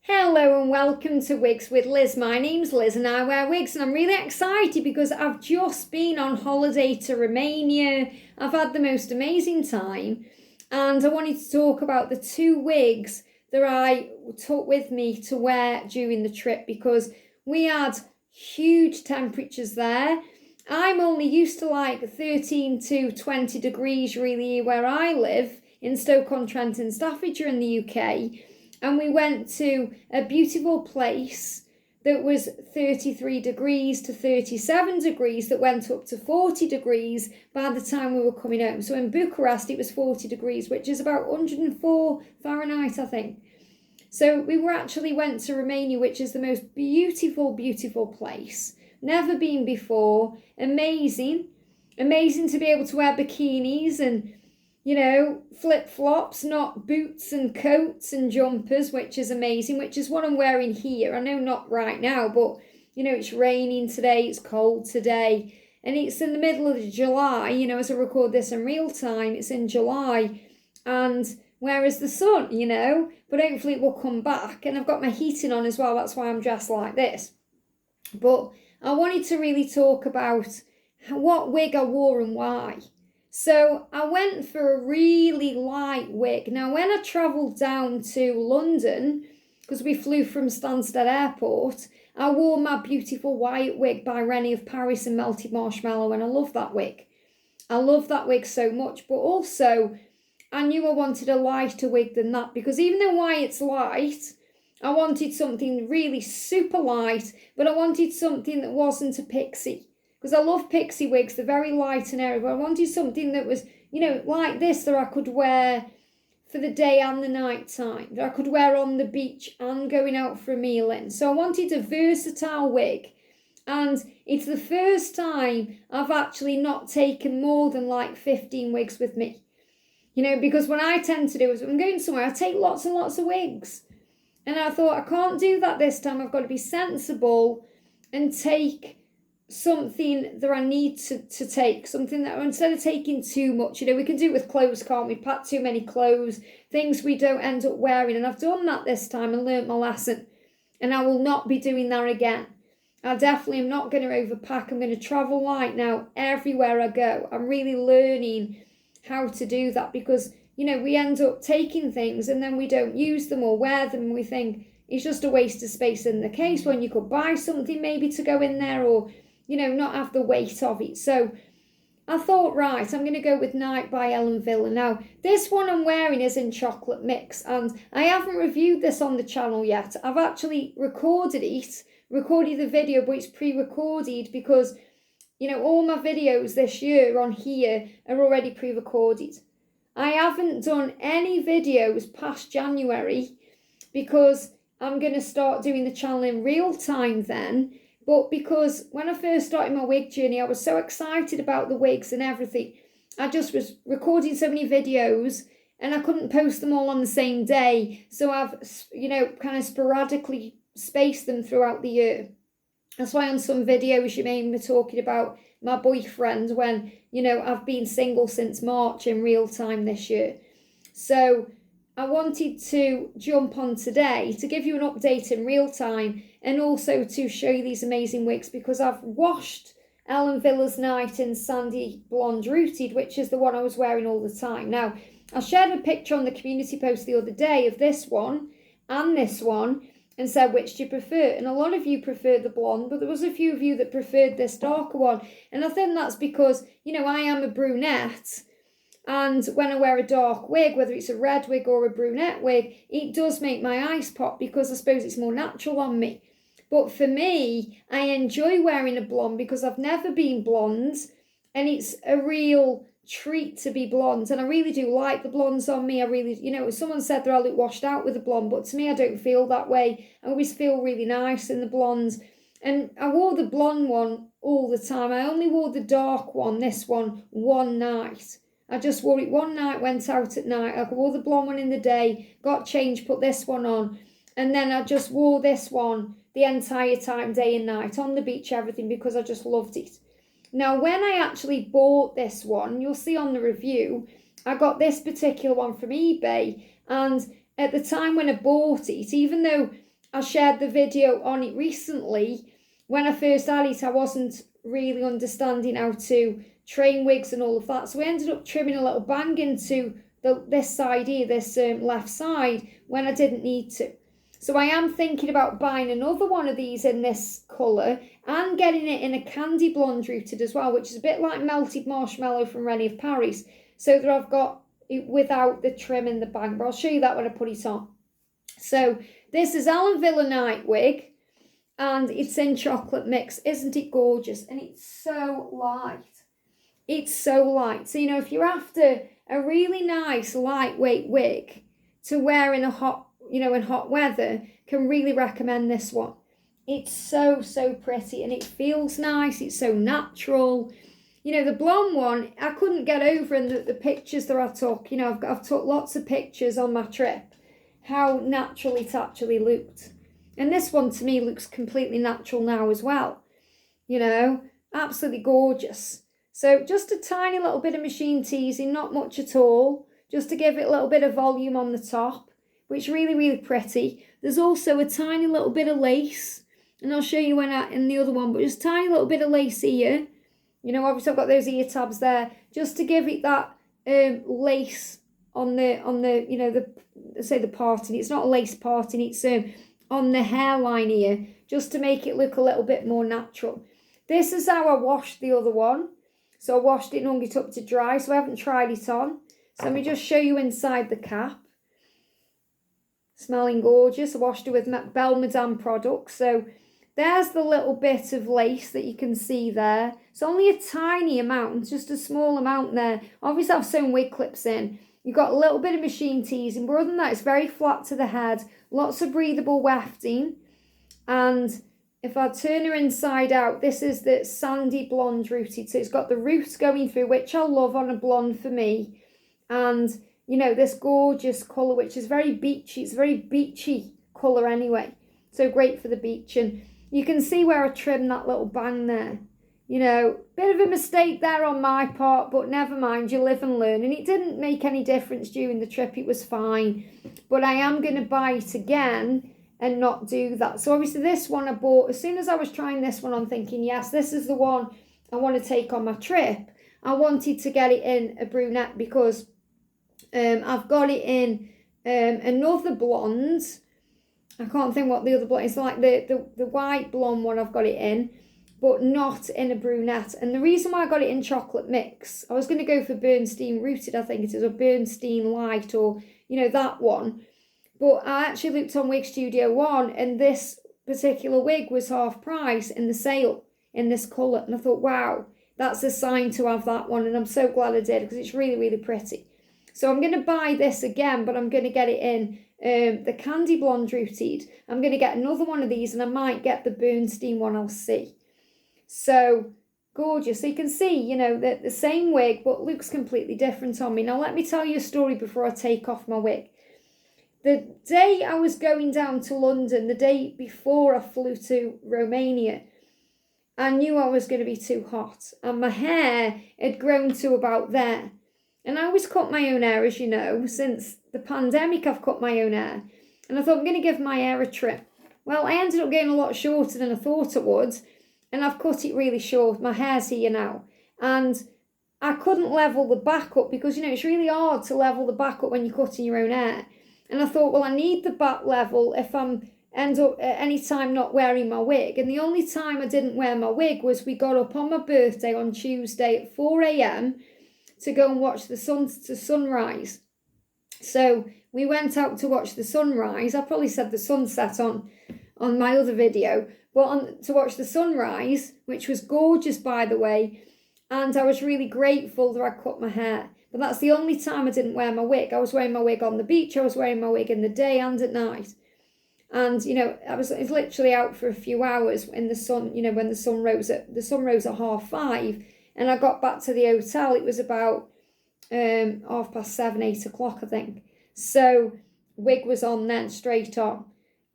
Hello and welcome to Wigs with Liz. My name's Liz and I wear wigs, and I'm really excited because I've just been on holiday to Romania. I've had the most amazing time, and I wanted to talk about the two wigs that I took with me to wear during the trip because we had huge temperatures there. I'm only used to like 13 to 20 degrees really where I live in Stoke-on-Trent in Staffordshire in the UK. And we went to a beautiful place that was 33 degrees to 37 degrees that went up to 40 degrees by the time we were coming home. So in Bucharest, it was 40 degrees, which is about 104 Fahrenheit, I think. So we went to Romania, which is the most beautiful, beautiful place. Never been before. Amazing. Amazing to be able to wear bikinis and flip-flops, not boots and coats and jumpers, which is amazing, which is what I'm wearing here. I know not right now, but, it's raining today, it's cold today, and it's in the middle of July, as I record this in real time, it's in July, and where is the sun, but hopefully it will come back, and I've got my heating on as well, that's why I'm dressed like this. But I wanted to really talk about what wig I wore and why. So I went for a really light wig. Now, when I travelled down to London, because we flew from Stansted Airport, I wore my beautiful white wig by Rennie of Paris and Melted Marshmallow, and I love that wig. I love that wig so much, but also I knew I wanted a lighter wig than that, because even though white's light, I wanted something really super light, but I wanted something that wasn't a pixie. Because I love pixie wigs, they're very light and airy, but I wanted something that was, like this, that I could wear for the day and the night time, that I could wear on the beach and going out for a meal in. So I wanted a versatile wig, and it's the first time I've actually not taken more than like 15 wigs with me. Because what I tend to do is when I'm going somewhere, I take lots and lots of wigs. And I thought, I can't do that this time, I've got to be sensible and take something that I need to take, something that instead of taking too much, we can do it with clothes, can't we? Pack too many clothes, things we don't end up wearing, and I've done that this time and learnt my lesson, and I will not be doing that again. I definitely am not going to overpack. I'm going to travel light now everywhere I go. I'm really learning how to do that because, we end up taking things and then we don't use them or wear them, and we think it's just a waste of space in the case when you could buy something maybe to go in there or not have the weight of it. So I thought, right, I'm going to go with Night by Ellen Wille. Now, this one I'm wearing is in chocolate mix, and I haven't reviewed this on the channel yet. I've actually recorded the video, but it's pre-recorded because, all my videos this year on here are already pre-recorded. I haven't done any videos past January because I'm going to start doing the channel in real time then. But because when I first started my wig journey, I was so excited about the wigs and everything. I just was recording so many videos and I couldn't post them all on the same day. So I've, kind of sporadically spaced them throughout the year. That's why on some videos you may be talking about my boyfriend when, I've been single since March in real time this year. So I wanted to jump on today to give you an update in real time and also to show you these amazing wigs because I've washed Ellen Wille's Night in Sandy Blonde Rooted, which is the one I was wearing all the time. Now, I shared a picture on the community post the other day of this one and this one and said, which do you prefer? And a lot of you preferred the blonde, but there was a few of you that preferred this darker one. And I think that's because, I am a brunette. And when I wear a dark wig, whether it's a red wig or a brunette wig, it does make my eyes pop because I suppose it's more natural on me. But for me, I enjoy wearing a blonde because I've never been blonde and it's a real treat to be blonde. And I really do like the blondes on me. I really, someone said that I look washed out with a blonde, but to me, I don't feel that way. I always feel really nice in the blondes. And I wore the blonde one all the time. I only wore the dark one, this one night. I just wore it one night, went out at night. I wore the blonde one in the day, got changed, put this one on. And then I just wore this one the entire time, day and night, on the beach, everything, because I just loved it. Now, when I actually bought this one, you'll see on the review, I got this particular one from eBay. And at the time when I bought it, even though I shared the video on it recently. When I first had it, I wasn't really understanding how to train wigs and all of that. So I ended up trimming a little bang into this side here, this left side, when I didn't need to. So I am thinking about buying another one of these in this colour and getting it in a candy blonde rooted as well, which is a bit like melted marshmallow from Rennie of Paris, so that I've got it without the trim and the bang. But I'll show you that when I put it on. So this is Ellen Wille night wig, and it's in chocolate mix. Isn't it gorgeous? And it's so light. It's so light. So, you know, if you're after a really nice lightweight wig to wear in a hot, you know, in hot weather, can really recommend this one. It's so, so pretty, and it feels nice. It's so natural. You know, the blonde one, I couldn't get over in the pictures that I took. You know, I've took lots of pictures on my trip, how natural it actually looked. And this one to me looks completely natural now as well. You know, absolutely gorgeous. So just a tiny little bit of machine teasing, not much at all, just to give it a little bit of volume on the top, which is really, really pretty. There's also a tiny little bit of lace, and I'll show you in the other one, but just a tiny little bit of lace here. You know, obviously I've got those ear tabs there, just to give it that lace on the you know, the parting. It's not a lace parting, it's on the hairline here, just to make it look a little bit more natural. This is how I washed the other one. So I washed it and hung it up to dry, so I haven't tried it on. So let me just show you inside the cap. Smelling gorgeous. I washed it with Belle Madame products. So there's the little bit of lace that you can see there. It's only a tiny amount, just a small amount there. Obviously I've sewn wig clips in. You've got a little bit of machine teasing, but other than that, it's very flat to the head. Lots of breathable wefting. And if I turn her inside out, this is the sandy blonde rooted. So it's got the roots going through, which I love on a blonde for me. And, you know, this gorgeous colour, which is very beachy. It's a very beachy colour anyway. So great for the beach. And you can see where I trimmed that little bang there. You know, bit of a mistake there on my part, but never mind, you live and learn. And it didn't make any difference during the trip, it was fine. But I am going to buy it again and not do that. So obviously this one I bought, as soon as I was trying this one on, thinking, yes, this is the one I want to take on my trip. I wanted to get it in a brunette because I've got it in another blonde. I can't think what the other blonde is, like the white blonde one I've got it in, but not in a brunette. And the reason why I got it in chocolate mix, I was going to go for Bernstein Rooted, I think it is, or Bernstein Light, or, you know, that one. But I actually looked on Wig Studio One, and this particular wig was half price in the sale in this colour. And I thought, wow, that's a sign to have that one. And I'm so glad I did, because it's really, really pretty. So I'm going to buy this again, but I'm going to get it in the Candy Blonde Rooted. I'm going to get another one of these, and I might get the Bernstein one, I'll see. So gorgeous. So you can see, you know, the same wig, but looks completely different on me. Now, let me tell you a story before I take off my wig. The day I was going down to London, the day before I flew to Romania, I knew I was going to be too hot. And my hair had grown to about there. And I always cut my own hair, as you know. Since the pandemic, I've cut my own hair. And I thought, I'm going to give my hair a trim. Well, I ended up getting a lot shorter than I thought I would. And I've cut it really short. My hair's here now. And I couldn't level the back up because, you know, it's really hard to level the back up when you're cutting your own hair. And I thought, well, I need the back level if I'm end up at any time not wearing my wig. And the only time I didn't wear my wig was we got up on my birthday on Tuesday at 4 a.m. to go and watch the sunrise. So we went out to watch the sunrise. I probably said the sunset on my other video, but to watch the sunrise, which was gorgeous, by the way. And I was really grateful that I cut my hair. But that's the only time I didn't wear my wig. I was wearing my wig on the beach. I was wearing my wig in the day and at night. And, you know, I was literally out for a few hours in the sun, you know, when the sun rose at 5:30. And I got back to the hotel. It was about 7:30, 8 o'clock, I think. So wig was on then, straight on.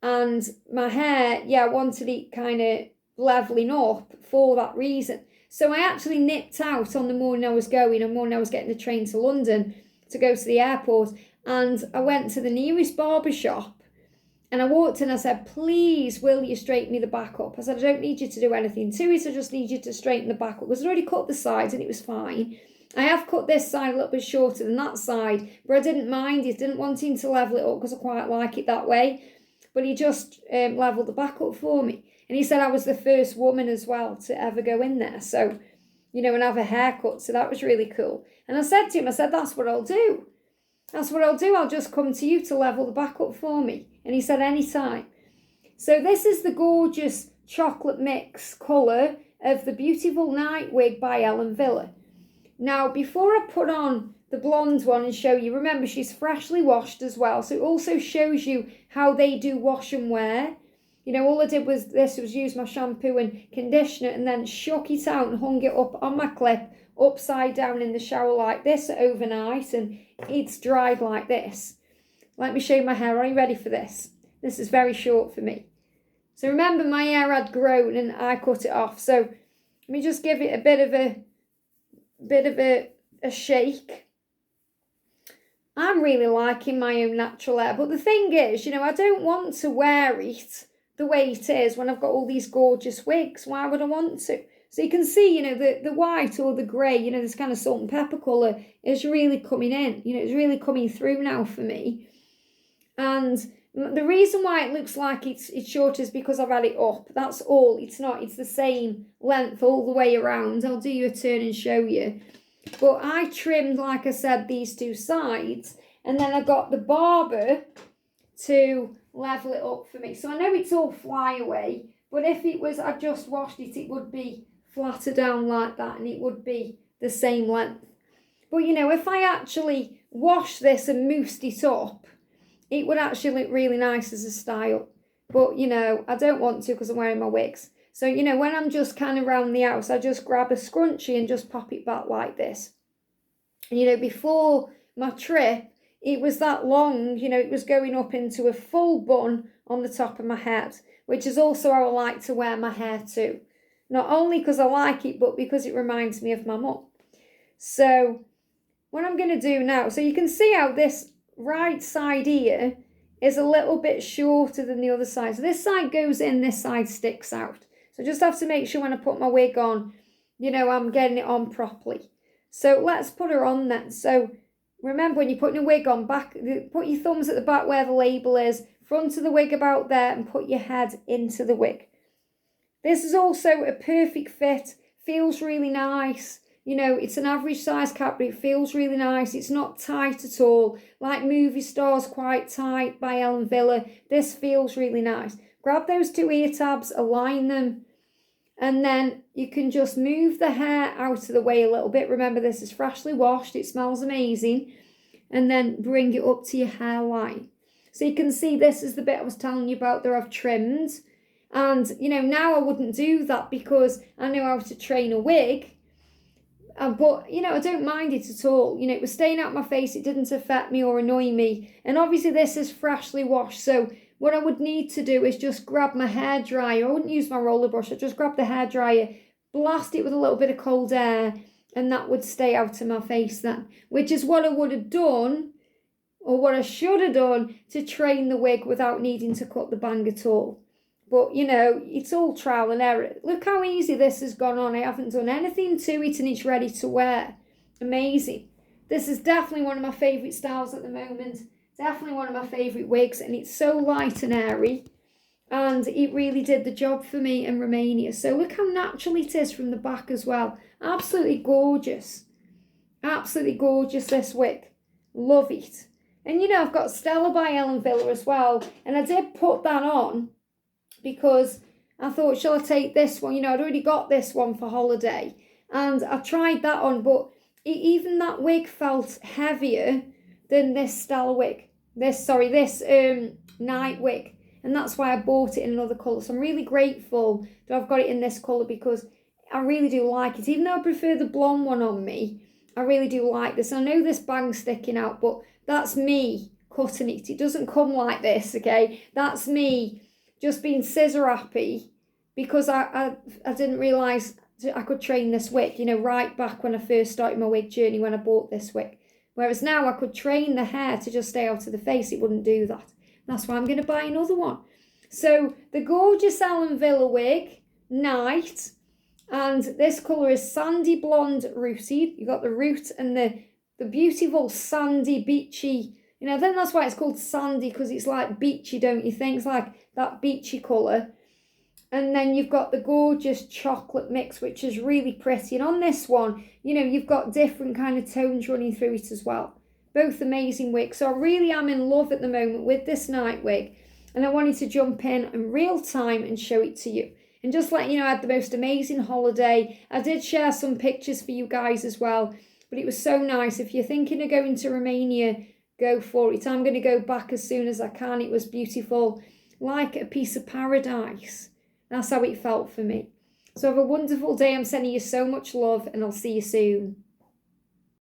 And my hair, yeah, I wanted it kind of leveling up for that reason. So I actually nipped out on the morning I was getting the train to London to go to the airport. And I went to the nearest barber shop And I walked in, I said, please, will you straighten me the back up? I said, I don't need you to do anything to it, I just need you to straighten the back up. Because I'd already cut the sides and it was fine. I have cut this side a little bit shorter than that side, but I didn't mind it, didn't want him to level it up because I quite like it that way. But he just levelled the back up for me. And he said I was the first woman as well to ever go in there. So, you know, and have a haircut. So that was really cool. And I said to him, I said, that's what I'll do. That's what I'll do. I'll just come to you to level the back up for me. And he said, anytime. So this is the gorgeous chocolate mix colour of the beautiful night wig by Ellen Wille. Now, before I put on the blonde one and show you, remember she's freshly washed as well. So it also shows you how they do wash and wear. You know, all I did was use my shampoo and conditioner and then shook it out and hung it up on my clip upside down in the shower like this overnight, and it's dried like this. Let me show you my hair. Are you ready for this? This is very short for me. So remember, my hair had grown and I cut it off. So let me just give it a bit of a shake. I'm really liking my own natural hair, but the thing is, you know, I don't want to wear it the way it is when I've got all these gorgeous wigs. Why would I want to? So you can see, you know, the white or the grey, you know, this kind of salt and pepper colour is really coming in. You know, it's really coming through now for me. And the reason why it looks like it's short is because I've had it up. That's all. It's not. It's the same length all the way around. I'll do you a turn and show you. But I trimmed, like I said, these two sides. And then I got the barber to level it up for me. So I know it's all flyaway. But if it was, I just washed it, it would be flatter down like that. And it would be the same length. But, you know, if I actually washed this and moussed it up, it would actually look really nice as a style. But, you know, I don't want to because I'm wearing my wigs. So, you know, when I'm just kind of around the house, I just grab a scrunchie and just pop it back like this. And, you know, before my trip, it was that long, you know, it was going up into a full bun on the top of my head, which is also how I like to wear my hair too. Not only because I like it, but because it reminds me of my mum. So, what I'm going to do now, so you can see how this right side here is a little bit shorter than the other side. So this side goes in, this side sticks out. So I just have to make sure when I put my wig on, you know, I'm getting it on properly. So let's put her on then. So remember, when you're putting a wig on, put your thumbs at the back where the label is, front of the wig about there, and put your head into the wig. This is also a perfect fit, feels really nice. You know, it's an average size cap, but it feels really nice. It's not tight at all. Like Movie Stars Quite Tight by Ellen Wille. This feels really nice. Grab those two ear tabs, align them, and then you can just move the hair out of the way a little bit. Remember, this is freshly washed. It smells amazing. And then bring it up to your hairline. So you can see this is the bit I was telling you about that I've trimmed. And, you know, now I wouldn't do that because I know how to train a wig. But, you know, I don't mind it at all. You know, it was staying out my face. It didn't affect me or annoy me. And obviously this is freshly washed. So what I would need to do is just grab my hairdryer. I wouldn't use my roller brush. I'd just grab the hairdryer, blast it with a little bit of cold air, and that would stay out of my face then. Which is what I would have done, or what I should have done, to train the wig without needing to cut the bang at all. But, you know, it's all trial and error. Look how easy this has gone on. I haven't done anything to it and it's ready to wear. Amazing. This is definitely one of my favourite styles at the moment. Definitely one of my favourite wigs. And it's so light and airy. And it really did the job for me in Romania. So look how natural it is from the back as well. Absolutely gorgeous. Absolutely gorgeous, this wig. Love it. And, you know, I've got Stella by Ellen Wille as well. And I did put that on because I thought, shall I take this one? You know, I'd already got this one for holiday. And I tried that on, but even that wig felt heavier than this Stella wig. This night wig. And that's why I bought it in another colour. So I'm really grateful that I've got it in this colour because I really do like it. Even though I prefer the blonde one on me, I really do like this. I know this bang's sticking out, but that's me cutting it. It doesn't come like this, okay? That's me just being scissor happy because I didn't realise I could train this wig, you know, right back when I first started my wig journey when I bought this wig. Whereas now I could train the hair to just stay out of the face. It wouldn't do that. That's why I'm going to buy another one. So the gorgeous Ellen Wille wig, Night. And this colour is Sandy Blonde Rooted. You've got the root and the beautiful sandy, beachy. You know, I think that's why it's called sandy, because it's like beachy, don't you think? It's like that beachy colour. And then you've got the gorgeous chocolate mix, which is really pretty. And on this one, you know, you've got different kind of tones running through it as well. Both amazing wigs. So I really am in love at the moment with this night wig. And I wanted to jump in real time and show it to you. And just let you know, I had the most amazing holiday. I did share some pictures for you guys as well. But it was so nice. If you're thinking of going to Romania, go for it. I'm going to go back as soon as I can. It was beautiful. Like a piece of paradise. That's how it felt for me. So have a wonderful day. I'm sending you so much love, and I'll see you soon.